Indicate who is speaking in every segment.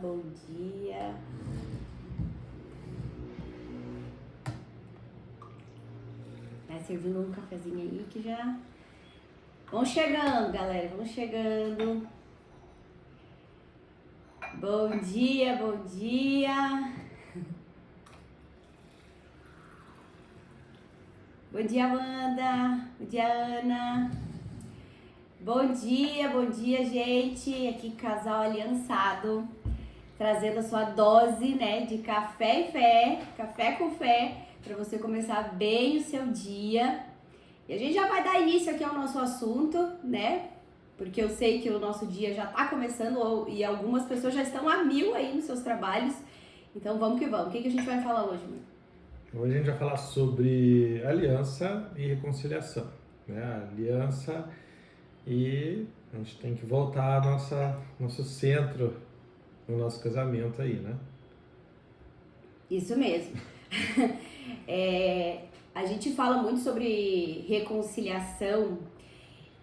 Speaker 1: bom dia. Vai servindo um cafezinho aí que já... Vão chegando, galera, vão chegando. Bom dia, bom dia. Bom dia, Amanda. Bom dia, Ana. Bom dia, gente. Aqui, Casal Aliançado, trazendo a sua dose, né, de café e fé, café com fé, para você começar bem o seu dia. E a gente já vai dar início aqui ao nosso assunto, né? Porque eu sei que o nosso dia já tá começando e algumas pessoas já estão a mil aí nos seus trabalhos. Então vamos que vamos. O que a gente vai falar hoje, mãe?
Speaker 2: Hoje a gente vai falar sobre aliança e reconciliação, né? Aliança, e a gente tem que voltar ao nosso centro no nosso casamento aí, né?
Speaker 1: Isso mesmo. A gente fala muito sobre reconciliação,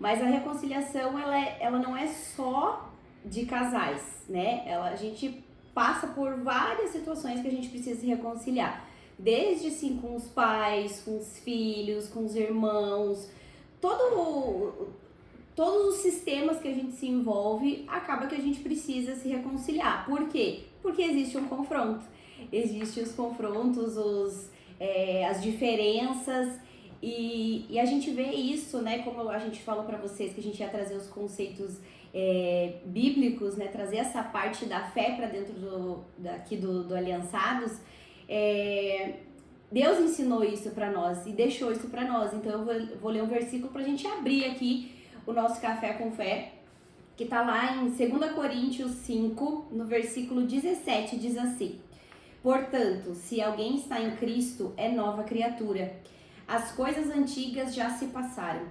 Speaker 1: mas a reconciliação ela não é só de casais, né? A gente passa por várias situações que a gente precisa se reconciliar. Desde assim com os pais, com os filhos, com os irmãos, todos os sistemas que a gente se envolve, acaba que a gente precisa se reconciliar. Por quê? Porque existe um confronto. Existem os confrontos, as diferenças, e a gente vê isso, né? Como a gente falou para vocês que a gente ia trazer os conceitos bíblicos, né? Trazer essa parte da fé para dentro do Aliançados. Deus ensinou isso para nós e deixou isso para nós. Então eu vou ler um versículo para a gente abrir aqui o nosso café com fé, que está lá em 2 Coríntios 5, no versículo 17, diz assim: portanto, se alguém está em Cristo, é nova criatura. As coisas antigas já se passaram.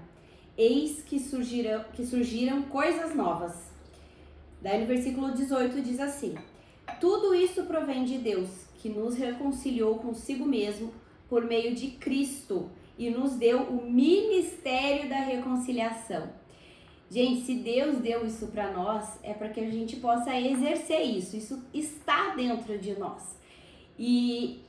Speaker 1: Eis que surgiram coisas novas. Daí no versículo 18 diz assim: tudo isso provém de Deus, que nos reconciliou consigo mesmo por meio de Cristo e nos deu o ministério da reconciliação. Gente, se Deus deu isso para nós, é para que a gente possa exercer isso. Isso está dentro de nós. E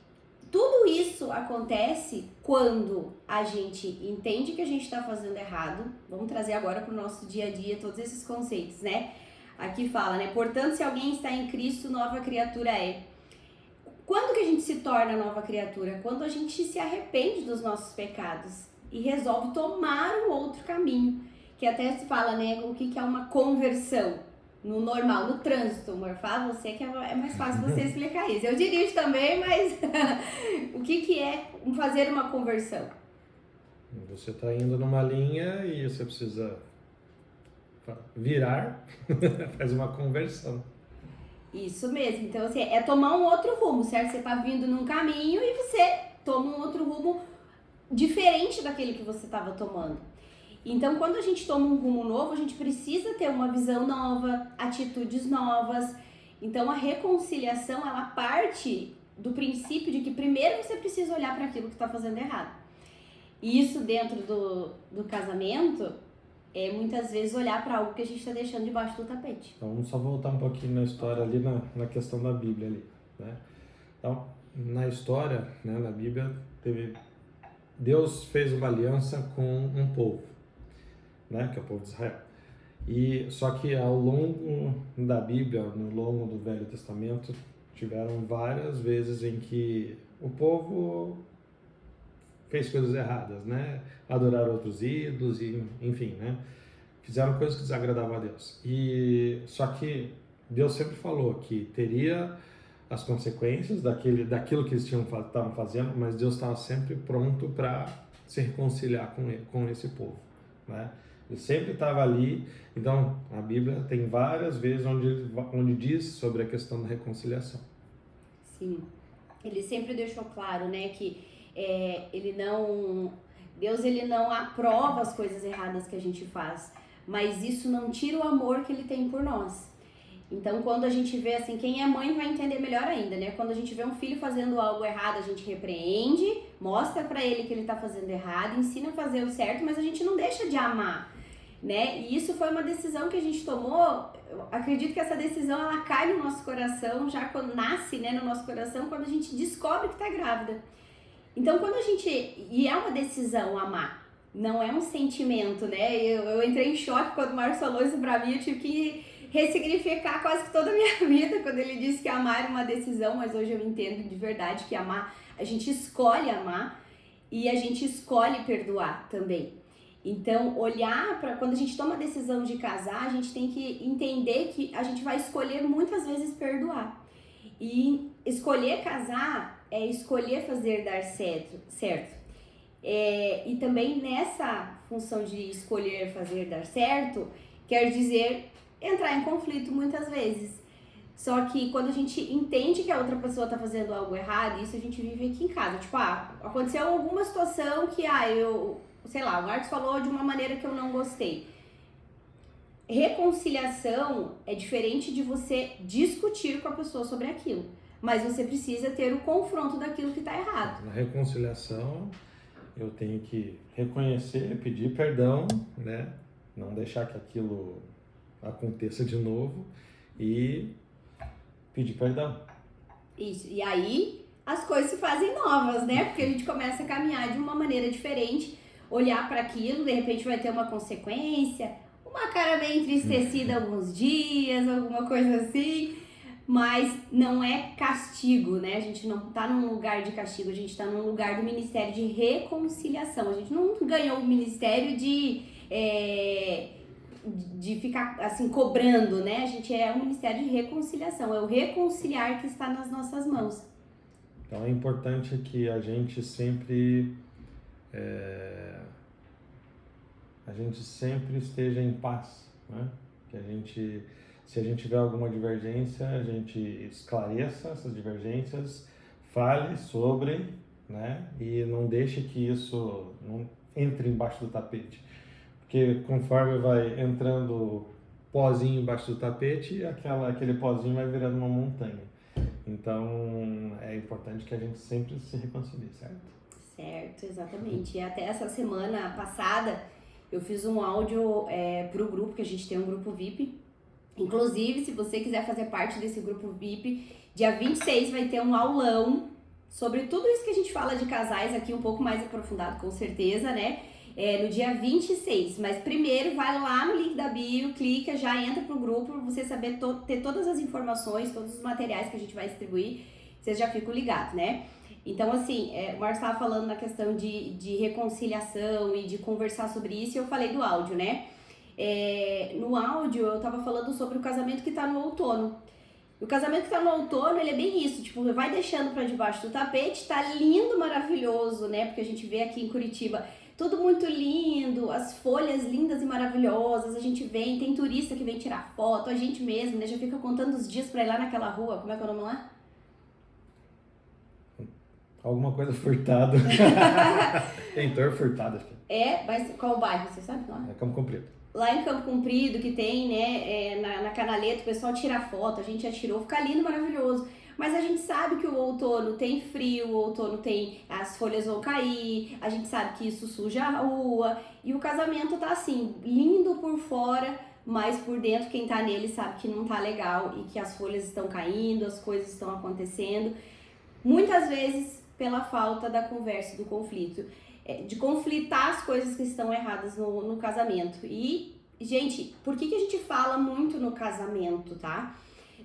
Speaker 1: tudo isso acontece quando a gente entende que a gente está fazendo errado. Vamos trazer agora para o nosso dia a dia todos esses conceitos, né? Aqui fala, né? Portanto, se alguém está em Cristo, nova criatura é. Quando que a gente se torna nova criatura? Quando a gente se arrepende dos nossos pecados e resolve tomar um outro caminho. Que até se fala, né, o que é uma conversão no normal, no trânsito, amor. Fala você que é mais fácil você explicar isso. Eu dirijo também, mas o que é fazer uma conversão?
Speaker 2: Você está indo numa linha e você precisa virar, faz uma conversão.
Speaker 1: Isso mesmo. Então, assim, é tomar um outro rumo, certo? Você está vindo num caminho e você toma um outro rumo diferente daquele que você estava tomando. Então, quando a gente toma um rumo novo, a gente precisa ter uma visão nova, atitudes novas. Então, a reconciliação, ela parte do princípio de que primeiro você precisa olhar para aquilo que está fazendo errado. E isso dentro do casamento é muitas vezes olhar para algo que a gente está deixando debaixo do tapete.
Speaker 2: Então, vamos só voltar um pouquinho na história ali, na questão da Bíblia ali, né? Então, na história, né, na Bíblia, Deus fez uma aliança com um povo, né, que é o povo de Israel. E só que ao longo da Bíblia, no longo do Velho Testamento, tiveram várias vezes em que o povo fez coisas erradas, né? Adorar outros ídolos e, enfim, né? Fizeram coisas que desagradavam a Deus. E só que Deus sempre falou que teria as consequências daquilo que eles estavam fazendo, mas Deus estava sempre pronto para se reconciliar com esse povo, né? Ele sempre estava ali. Então, a Bíblia tem várias vezes onde diz sobre a questão da reconciliação.
Speaker 1: Sim, ele sempre deixou claro, né, que Deus ele não aprova as coisas erradas que a gente faz, mas isso não tira o amor que ele tem por nós. Então, quando a gente vê, assim, quem é mãe vai entender melhor ainda, né? Quando a gente vê um filho fazendo algo errado, a gente repreende, mostra pra ele que ele tá fazendo errado, ensina a fazer o certo, mas a gente não deixa de amar. né? E isso foi uma decisão que a gente tomou. Eu acredito que essa decisão ela cai no nosso coração já quando nasce, né, no nosso coração, quando a gente descobre que tá grávida. Então, quando a gente... E é uma decisão amar, não é um sentimento, né? Eu entrei em choque quando o Marcos falou isso pra mim, eu tive que ressignificar quase que toda a minha vida quando ele disse que amar era uma decisão, mas hoje eu entendo de verdade que amar, a gente escolhe amar e a gente escolhe perdoar também. Então, olhar para quando a gente toma a decisão de casar, a gente tem que entender que a gente vai escolher muitas vezes perdoar. E escolher casar é escolher fazer dar certo. E também nessa função de escolher fazer dar certo, quer dizer entrar em conflito muitas vezes. Só que quando a gente entende que a outra pessoa tá fazendo algo errado, isso a gente vive aqui em casa. Tipo, aconteceu alguma situação que, sei lá, o Marcos falou de uma maneira que eu não gostei. Reconciliação é diferente de você discutir com a pessoa sobre aquilo. Mas você precisa ter o confronto daquilo que tá errado.
Speaker 2: Na reconciliação, eu tenho que reconhecer, pedir perdão, né? Não deixar que aquilo aconteça de novo e pedir perdão.
Speaker 1: Isso. E aí as coisas se fazem novas, né? Porque a gente começa a caminhar de uma maneira diferente, olhar para aquilo, de repente vai ter uma consequência, uma cara meio entristecida alguns dias, alguma coisa assim, mas não é castigo, né? A gente não tá num lugar de castigo, a gente tá num lugar do ministério de reconciliação. A gente não ganhou o ministério de ficar assim cobrando, né? A gente é um ministério de reconciliação, é o reconciliar que está nas nossas mãos.
Speaker 2: Então é importante que a gente sempre esteja em paz, né? Que se a gente tiver alguma divergência, a gente esclareça essas divergências, fale sobre, né? E não deixe que isso não entre embaixo do tapete. Porque conforme vai entrando pozinho embaixo do tapete, aquele pozinho vai virando uma montanha. Então, é importante que a gente sempre se reconcilie, certo?
Speaker 1: Certo, exatamente. E até essa semana passada, eu fiz um áudio pro grupo, que a gente tem um grupo VIP. Inclusive, se você quiser fazer parte desse grupo VIP, dia 26 vai ter um aulão sobre tudo isso que a gente fala de casais aqui, um pouco mais aprofundado, com certeza, né? No dia 26, mas primeiro vai lá no link da bio, clica, já entra pro grupo para você saber ter todas as informações, todos os materiais que a gente vai distribuir, vocês já ficam ligados, né? Então, assim, o Marcos estava falando na questão de reconciliação e de conversar sobre isso, e eu falei do áudio, né? No áudio eu tava falando sobre o casamento que tá no outono. O casamento que tá no outono, ele é bem isso, tipo, vai deixando pra debaixo do tapete, tá lindo, maravilhoso, né? Porque a gente vê aqui em Curitiba tudo muito lindo, as folhas lindas e maravilhosas, a gente vem, tem turista que vem tirar foto, a gente mesmo, né? Já fica contando os dias pra ir lá naquela rua, como é que é o nome lá?
Speaker 2: Alguma coisa Furtado. Heitor Furtado, acho que
Speaker 1: Mas qual o bairro, você sabe lá?
Speaker 2: É Campo Comprido.
Speaker 1: Lá em Campo Comprido, que tem, né, na Canaleta, o pessoal tira foto, a gente já tirou, fica lindo, maravilhoso. Mas a gente sabe que o outono tem frio, o outono tem, as folhas vão cair, a gente sabe que isso suja a rua. E o casamento tá assim, lindo por fora, mas por dentro quem tá nele sabe que não tá legal e que as folhas estão caindo, as coisas estão acontecendo. Muitas vezes pela falta da conversa, do conflito. De conflitar as coisas que estão erradas no casamento. E, gente, por que a gente fala muito no casamento, tá?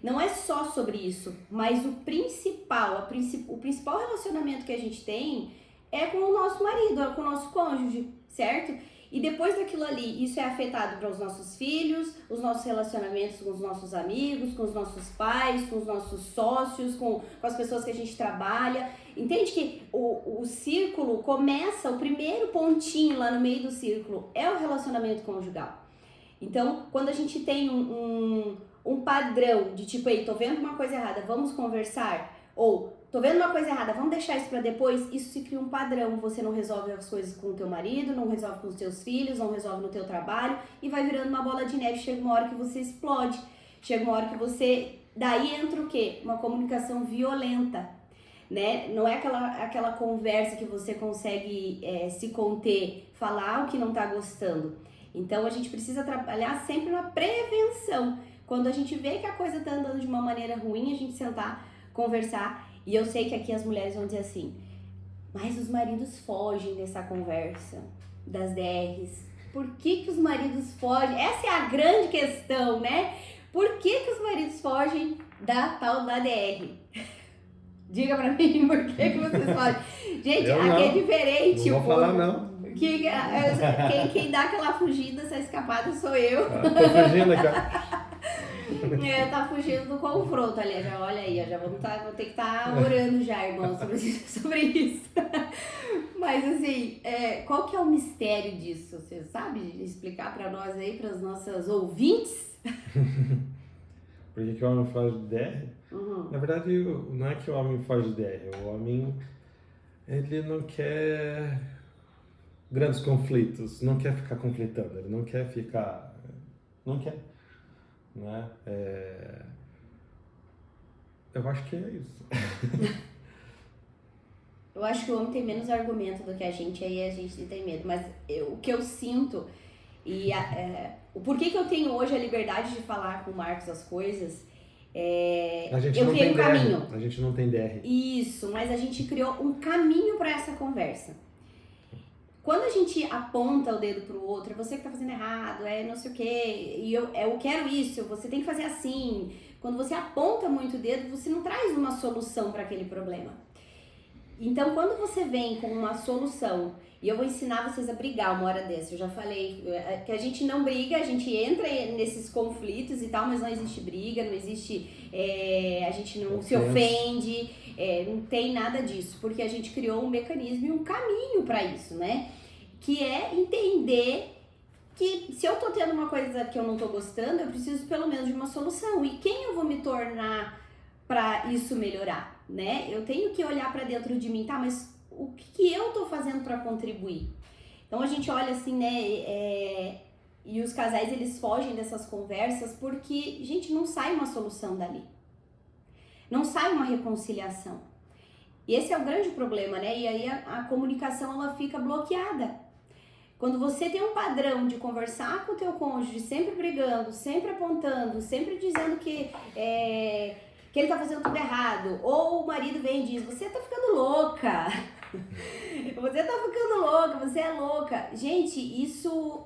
Speaker 1: Não é só sobre isso, mas o principal relacionamento que a gente tem é com o nosso marido, é com o nosso cônjuge, certo? E depois daquilo ali, isso é afetado para os nossos filhos, os nossos relacionamentos com os nossos amigos, com os nossos pais, com os nossos sócios, com as pessoas que a gente trabalha. Entende que o círculo começa, o primeiro pontinho lá no meio do círculo é o relacionamento conjugal. Então, quando a gente tem um padrão de tipo, tô vendo uma coisa errada, vamos conversar? Ou, tô vendo uma coisa errada, vamos deixar isso pra depois? Isso se cria um padrão, você não resolve as coisas com o teu marido, não resolve com os teus filhos, não resolve no teu trabalho e vai virando uma bola de neve, chega uma hora que você explode, chega uma hora que você... Daí entra o quê? Uma comunicação violenta, né? Não é aquela conversa que você consegue se conter, falar o que não tá gostando. Então a gente precisa trabalhar sempre na prevenção. Quando a gente vê que a coisa tá andando de uma maneira ruim, a gente sentar, conversar. E eu sei que aqui as mulheres vão dizer assim, mas os maridos fogem dessa conversa, das DRs. Por que os maridos fogem? Essa é a grande questão, né? Por que os maridos fogem da tal da DR? Diga pra mim por que vocês fogem. Gente,
Speaker 2: Eu
Speaker 1: aqui
Speaker 2: não.
Speaker 1: é diferente.
Speaker 2: Não vou falar não.
Speaker 1: Quem dá aquela fugida, essa escapada sou eu.
Speaker 2: Tô fugindo aqui, ó.
Speaker 1: Tá fugindo do confronto, aliás, já olha aí, já vou ter que estar orando já, irmão, sobre isso. Mas assim, qual que é o mistério disso? Você sabe explicar pra nós aí, pras nossas ouvintes?
Speaker 2: Por que o homem foge de DR?
Speaker 1: Uhum.
Speaker 2: Na verdade, não é que o homem foge de DR, o homem, ele não quer grandes conflitos, não quer ficar conflitando, ele não quer, né? Eu acho que é isso.
Speaker 1: Eu acho que o homem tem menos argumento do que a gente, aí a gente tem medo, mas o que eu sinto e o porquê que eu tenho hoje a liberdade de falar com o Marcos as coisas,
Speaker 2: A gente
Speaker 1: eu
Speaker 2: não
Speaker 1: criei
Speaker 2: tem
Speaker 1: um caminho.
Speaker 2: DR, a gente não tem DR.
Speaker 1: Isso, mas a gente criou um caminho para essa conversa. Quando a gente aponta o dedo pro outro, é você que tá fazendo errado, não sei o quê, e eu quero isso, você tem que fazer assim. Quando você aponta muito o dedo, você não traz uma solução para aquele problema. Então, quando você vem com uma solução, e eu vou ensinar vocês a brigar uma hora dessa, eu já falei que a gente não briga, a gente entra nesses conflitos e tal, mas não existe briga, não existe, a gente não se ofende, não tem nada disso, porque a gente criou um mecanismo e um caminho para isso, né? Que é entender que se eu tô tendo uma coisa que eu não tô gostando, eu preciso pelo menos de uma solução. E quem eu vou me tornar para isso melhorar, né? Eu tenho que olhar para dentro de mim, tá? Mas o que eu tô fazendo para contribuir? Então a gente olha assim, né? E os casais eles fogem dessas conversas porque, gente, não sai uma solução dali. Não sai uma reconciliação. E esse é o grande problema, né? E aí a comunicação ela fica bloqueada. Quando você tem um padrão de conversar com o teu cônjuge, sempre brigando, sempre apontando, sempre dizendo que ele tá fazendo tudo errado, ou o marido vem e diz, você tá ficando louca, você tá ficando louca, você é louca. Gente, isso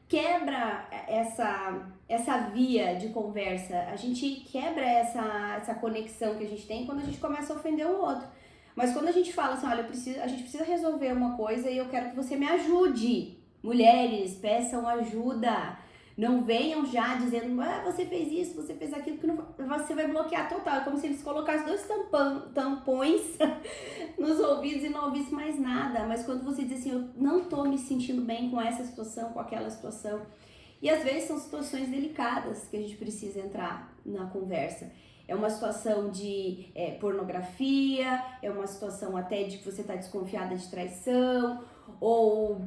Speaker 1: quebra essa via de conversa, a gente quebra essa conexão que a gente tem quando a gente começa a ofender o outro. Mas quando a gente fala assim, olha, a gente precisa resolver uma coisa e eu quero que você me ajude. Mulheres, peçam ajuda. Não venham já dizendo, você fez isso, você fez aquilo, que você vai bloquear total. É como se eles colocassem 2 tampões nos ouvidos e não ouvissem mais nada. Mas quando você diz assim, eu não tô me sentindo bem com essa situação, com aquela situação. E às vezes são situações delicadas que a gente precisa entrar na conversa. É uma situação de pornografia, é uma situação até de que você está desconfiada de traição, ou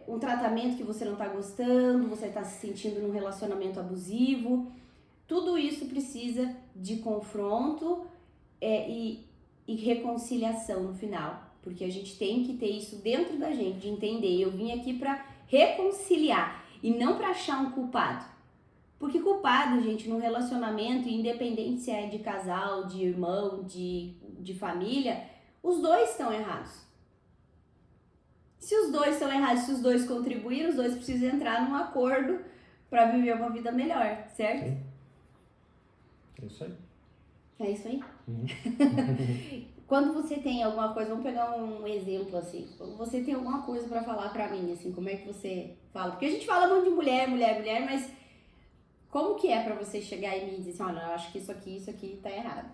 Speaker 1: um tratamento que você não está gostando, você está se sentindo num relacionamento abusivo. Tudo isso precisa de confronto e reconciliação no final, porque a gente tem que ter isso dentro da gente, de entender, eu vim aqui para reconciliar e não para achar um culpado. Porque culpado, gente, no relacionamento, independente se é de casal, de irmão, de família, os dois estão errados. Se os dois estão errados, se os dois contribuíram, os dois precisam entrar num acordo para viver uma vida melhor, certo?
Speaker 2: Sim. É isso aí.
Speaker 1: É isso aí?
Speaker 2: Uhum.
Speaker 1: Quando você tem alguma coisa, vamos pegar um exemplo assim, quando você tem alguma coisa para falar para mim, assim, como é que você fala? Porque a gente fala muito de mulher, mas como que é pra você chegar em mim e dizer assim, olha, eu acho que isso aqui tá errado.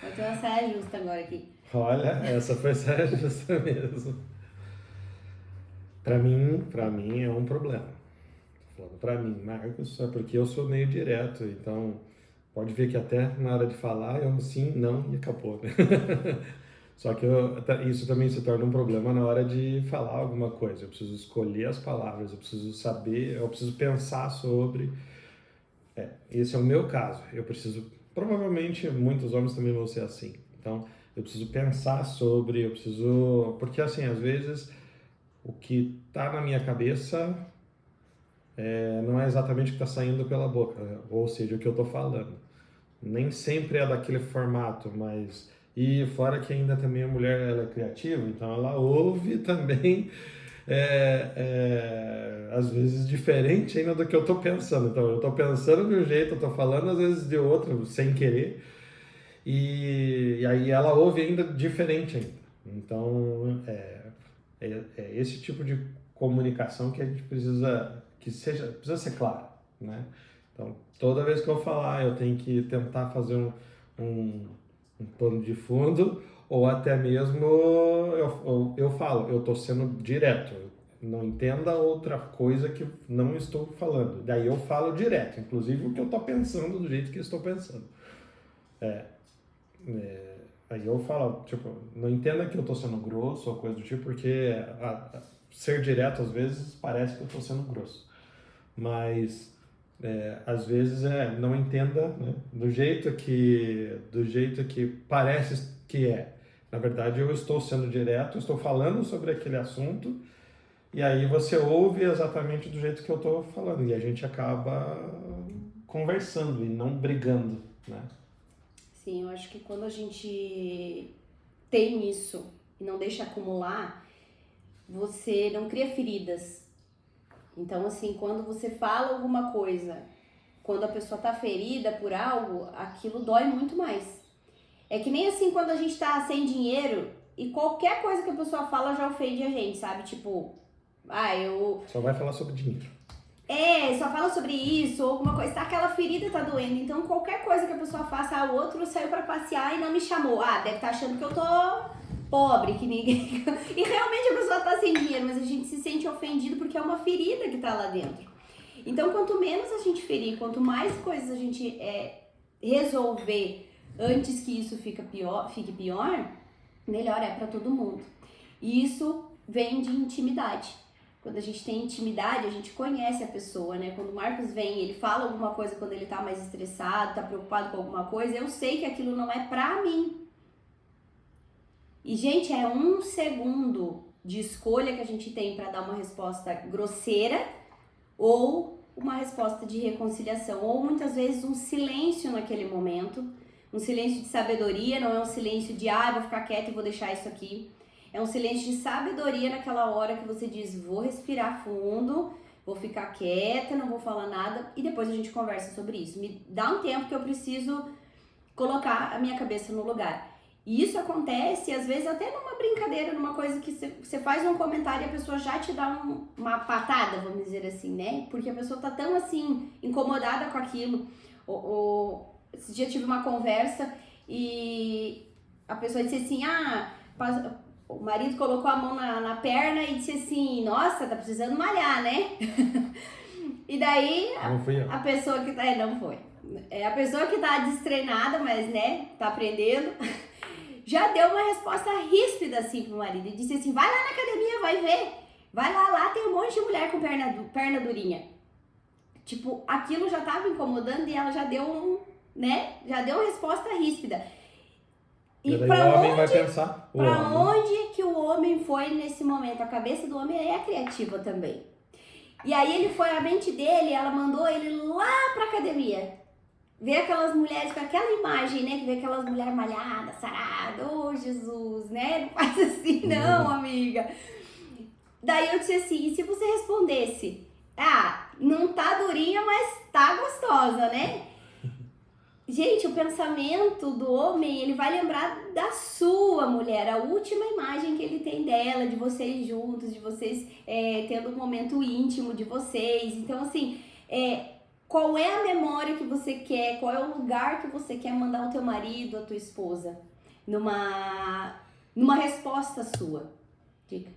Speaker 1: Vou ter uma saia justa agora aqui.
Speaker 2: Olha, essa foi saia justa mesmo. Pra mim é um problema. Tô falando pra mim, Marcos, é porque eu sou meio direto, então pode ver que até na hora de falar eu sim, não e acabou, né? Só que isso também se torna um problema na hora de falar alguma coisa. Eu preciso escolher as palavras, eu preciso saber, eu preciso pensar sobre. Esse é o meu caso. Eu preciso, provavelmente muitos homens também vão ser assim. Então, eu preciso pensar sobre, porque assim, às vezes o que está na minha cabeça não é exatamente o que está saindo pela boca, né? Ou seja, o que eu estou falando. Nem sempre é daquele formato, mas... E fora que ainda também a mulher ela é criativa, então ela ouve também, às vezes, diferente ainda do que eu estou pensando. Então, eu estou pensando de um jeito, eu estou falando às vezes de outro, sem querer, e aí ela ouve ainda diferente ainda. Então, é esse tipo de comunicação que a gente precisa ser claro, né? Então, toda vez que eu falar, eu tenho que tentar fazer um plano de fundo, ou até mesmo eu falo, eu estou sendo direto, não entenda outra coisa que não estou falando. Daí eu falo direto, inclusive o que eu estou pensando do jeito que eu estou pensando. Aí eu falo, tipo, não entenda que eu estou sendo grosso ou coisa do tipo, porque ser direto às vezes parece que eu estou sendo grosso. Mas às vezes não entenda, né, do jeito que parece que é. Na verdade, eu estou sendo direto, estou falando sobre aquele assunto, e aí você ouve exatamente do jeito que eu estou falando, e a gente acaba conversando e não brigando, né?
Speaker 1: Sim, eu acho que quando a gente tem isso e não deixa acumular, você não cria feridas. Então, assim, quando você fala alguma coisa, quando a pessoa tá ferida por algo, aquilo dói muito mais. É que nem assim quando a gente tá sem dinheiro e qualquer coisa que a pessoa fala já ofende a gente, sabe? Tipo,
Speaker 2: Só vai falar sobre dinheiro.
Speaker 1: Só fala sobre isso, ou alguma coisa, aquela ferida tá doendo, então qualquer coisa que a pessoa faça, o outro saiu pra passear e não me chamou, deve estar achando que eu tô pobre, que ninguém... E realmente a pessoa tá sem dinheiro, mas a gente se sente ofendido porque é uma ferida que tá lá dentro. Então, quanto menos a gente ferir, quanto mais coisas a gente resolver antes que isso fique pior, melhor é pra todo mundo. E isso vem de intimidade. Quando a gente tem intimidade, a gente conhece a pessoa, né? Quando o Marcos vem, ele fala alguma coisa quando ele tá mais estressado, tá preocupado com alguma coisa, eu sei que aquilo não é pra mim. E, gente, é 1 segundo de escolha que a gente tem pra dar uma resposta grosseira ou uma resposta de reconciliação. Ou, muitas vezes, um silêncio naquele momento. Um silêncio de sabedoria, não é um silêncio de, vou ficar quieto e vou deixar isso aqui. É um silêncio de sabedoria naquela hora que você diz, vou respirar fundo, vou ficar quieta, não vou falar nada e depois a gente conversa sobre isso. Me dá um tempo que eu preciso colocar a minha cabeça no lugar. E isso acontece, às vezes, até numa brincadeira, numa coisa que você faz um comentário e a pessoa já te dá uma patada, vamos dizer assim, né? Porque a pessoa tá tão, assim, incomodada com aquilo. Esse dia eu tive uma conversa e a pessoa disse assim, o marido colocou a mão na perna e disse assim, nossa, tá precisando malhar, né? E daí a pessoa que tá... não foi. A pessoa que tá destreinada, mas, né, tá aprendendo, já deu uma resposta ríspida, assim, pro marido. E disse assim, vai lá na academia, vai ver. Vai lá tem um monte de mulher com perna durinha. Tipo, aquilo já tava incomodando e ela já deu já deu uma resposta ríspida.
Speaker 2: E pra o homem vai pensar.
Speaker 1: Onde que o homem foi nesse momento? A cabeça do homem é criativa também. E aí ele foi, a mente dele, ela mandou ele lá pra academia. Ver aquelas mulheres com aquela imagem, né? Que vê aquelas mulheres malhadas, saradas. Jesus, né? Não faz assim não, amiga. Daí eu disse assim, e se você respondesse, não tá durinha, mas tá gostosa, né? Gente, o pensamento do homem, ele vai lembrar da sua mulher, a última imagem que ele tem dela, de vocês juntos, de vocês tendo um momento íntimo de vocês. Então, assim, qual é a memória que você quer, qual é o lugar que você quer mandar o teu marido, a tua esposa, numa resposta sua? Dica.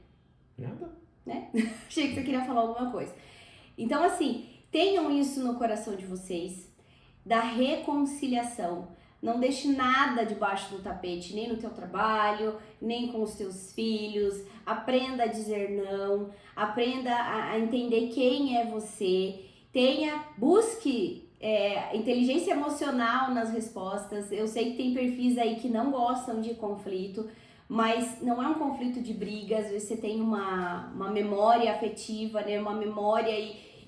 Speaker 2: Nada.
Speaker 1: Né? Achei que você queria falar alguma coisa. Então, assim, tenham isso no coração de vocês, da reconciliação. Não deixe nada debaixo do tapete, nem no teu trabalho, nem com os teus filhos. Aprenda a dizer não, aprenda a entender quem é você. Busque inteligência emocional nas respostas. Eu sei que tem perfis aí que não gostam de conflito, mas não é um conflito de briga. Às vezes você tem uma memória afetiva, né? Uma memória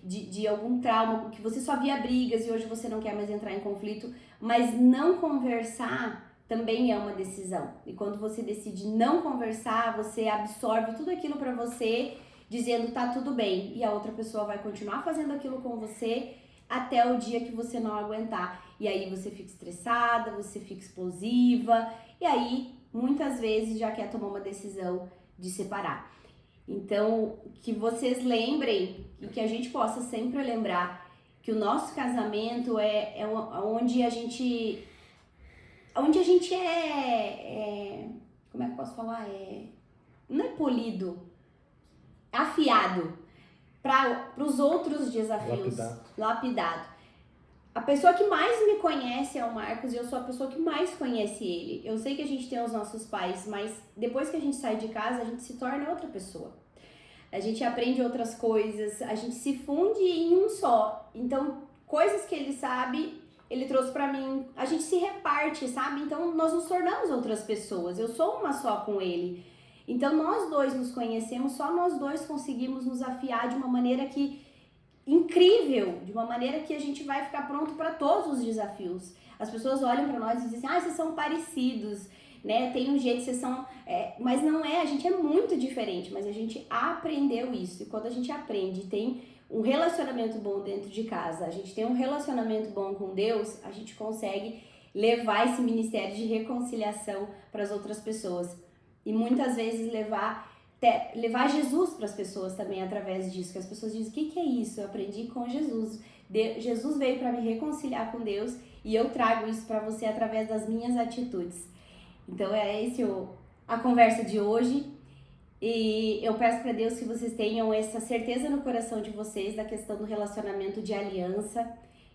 Speaker 1: de algum trauma, que você só via brigas e hoje você não quer mais entrar em conflito, mas não conversar também é uma decisão. E quando você decide não conversar, você absorve tudo aquilo pra você, dizendo tá tudo bem, e a outra pessoa vai continuar fazendo aquilo com você até o dia que você não aguentar. E aí você fica estressada, você fica explosiva, e aí muitas vezes já quer tomar uma decisão de separar. Então, que vocês lembrem e que a gente possa sempre lembrar que o nosso casamento é onde a gente como é que eu posso falar? Não é polido, afiado para os outros desafios. Lapidado. A pessoa que mais me conhece é o Marcos e eu sou a pessoa que mais conhece ele. Eu sei que a gente tem os nossos pais, mas depois que a gente sai de casa, a gente se torna outra pessoa. A gente aprende outras coisas, a gente se funde em um só. Então, coisas que ele sabe, ele trouxe pra mim. A gente se reparte, sabe? Então, nós nos tornamos outras pessoas. Eu sou uma só com ele. Então, nós dois nos conhecemos, só nós dois conseguimos nos afiar de uma maneira incrível, de uma maneira que a gente vai ficar pronto para todos os desafios. As pessoas olham para nós e dizem assim, vocês são parecidos, né? Tem um jeito, vocês são... mas não é, a gente é muito diferente, mas a gente aprendeu isso. E quando a gente aprende, tem um relacionamento bom dentro de casa, a gente tem um relacionamento bom com Deus, a gente consegue levar esse ministério de reconciliação para as outras pessoas. E muitas vezes levar Jesus para as pessoas também através disso, que as pessoas dizem, o que é isso? Eu aprendi com Jesus. Jesus veio para me reconciliar com Deus e eu trago isso para você através das minhas atitudes. Então é esse a conversa de hoje e eu peço para Deus que vocês tenham essa certeza no coração de vocês da questão do relacionamento de aliança,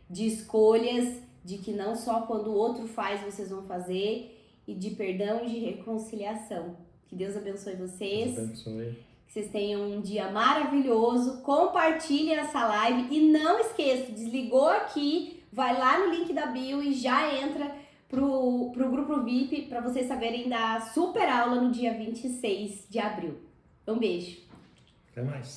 Speaker 1: de escolhas, de que não só quando o outro faz vocês vão fazer e de perdão e de reconciliação. Que Deus abençoe vocês.
Speaker 2: Deus abençoe.
Speaker 1: Que vocês tenham um dia maravilhoso. Compartilhem essa live e não esqueça, desligou aqui, vai lá no link da bio e já entra pro grupo VIP para vocês saberem da super aula no dia 26 de abril. Um beijo.
Speaker 2: Até mais.